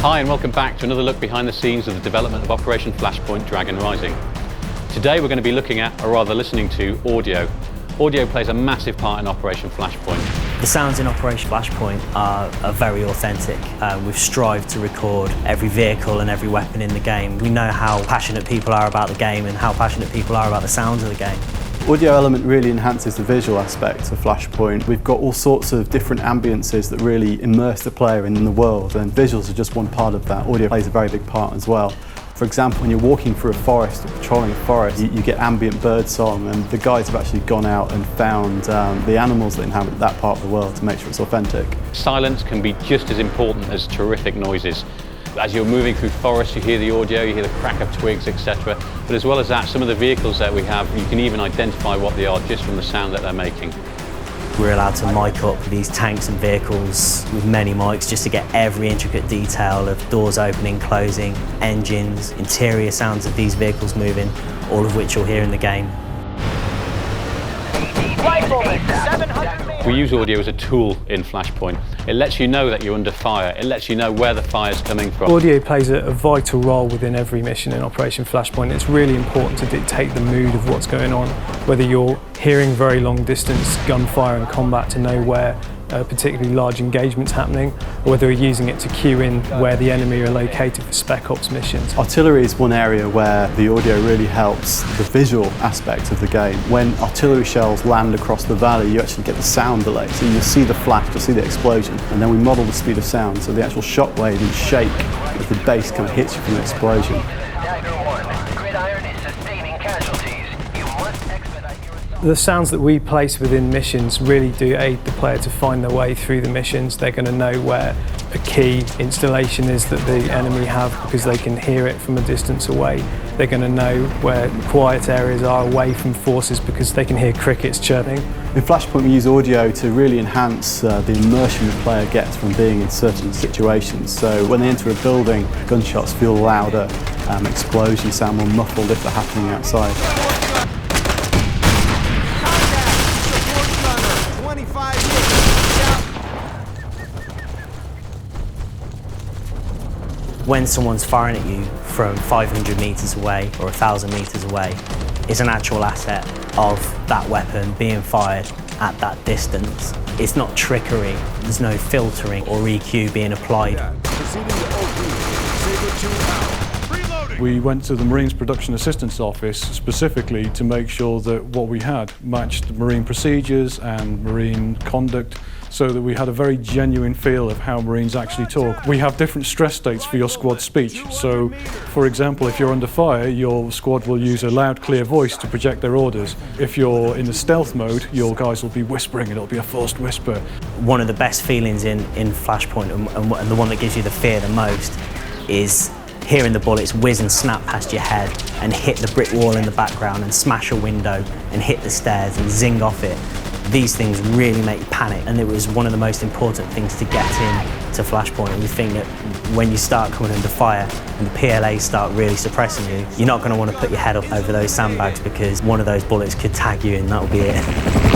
Hi and welcome back to another look behind the scenes of the development of Operation Flashpoint Dragon Rising. Today we're going to be looking at, or rather listening to, audio. Audio plays a massive part in Operation Flashpoint. The sounds in Operation Flashpoint are very authentic. We've strived to record every vehicle and every weapon in the game. We know how passionate people are about the game and how passionate people are about the sounds of the game. Audio element really enhances the visual aspect of Flashpoint. We've got all sorts of different ambiences that really immerse the player in the world, and visuals are just one part of that. Audio plays a very big part as well. For example, when you're walking through a forest or patrolling a forest, you get ambient bird song, and the guys have actually gone out and found the animals that inhabit that part of the world to make sure it's authentic. Silence can be just as important as terrific noises. As you're moving through forests, you hear the audio, you hear the crack of twigs, etc. But as well as that, some of the vehicles that we have, you can even identify what they are just from the sound that they're making. We're allowed to mic up these tanks and vehicles with many mics just to get every intricate detail of doors opening, closing, engines, interior sounds of these vehicles moving, all of which you'll hear in the game. We use audio as a tool in Flashpoint. It lets you know that you're under fire. It lets you know where the fire's coming from. Audio plays a vital role within every mission in Operation Flashpoint. It's really important to dictate the mood of what's going on, whether you're hearing very long distance gunfire and combat to know where particularly large engagements happening, or whether you're using it to cue in where the enemy are located for spec ops missions. Artillery is one area where the audio really helps the visual aspect of the game. When artillery shells land across the valley, you actually get the sound delay. So you'll see the flash, you'll see the explosion, and then we model the speed of sound, so the actual shockwave and shake as the bass kind of hits you from the explosion. The sounds that we place within missions really do aid the player to find their way through the missions. They're going to know where a key installation is that the enemy have because they can hear it from a distance away. They're going to know where quiet areas are away from forces because they can hear crickets chirping. In Flashpoint we use audio to really enhance the immersion the player gets from being in certain situations. So when they enter a building, gunshots feel louder, explosions sound more muffled if they're happening outside. When someone's firing at you from 500 metres away or 1,000 metres away, it's an actual asset of that weapon being fired at that distance. It's not trickery, there's no filtering or EQ being applied. We went to the Marines Production Assistance Office specifically to make sure that what we had matched Marine procedures and Marine conduct, so that we had a very genuine feel of how Marines actually talk. We have different stress states for your squad speech. So, for example, if you're under fire, your squad will use a loud, clear voice to project their orders. If you're in the stealth mode, your guys will be whispering, and it'll be a forced whisper. One of the best feelings in Flashpoint, and the one that gives you the fear the most, is hearing the bullets whiz and snap past your head and hit the brick wall in the background and smash a window and hit the stairs and zing off it. These things really make you panic, and it was one of the most important things to get into Flashpoint. And we think that when you start coming under fire and the PLAs start really suppressing you, you're not going to want to put your head up over those sandbags because one of those bullets could tag you and that'll be it.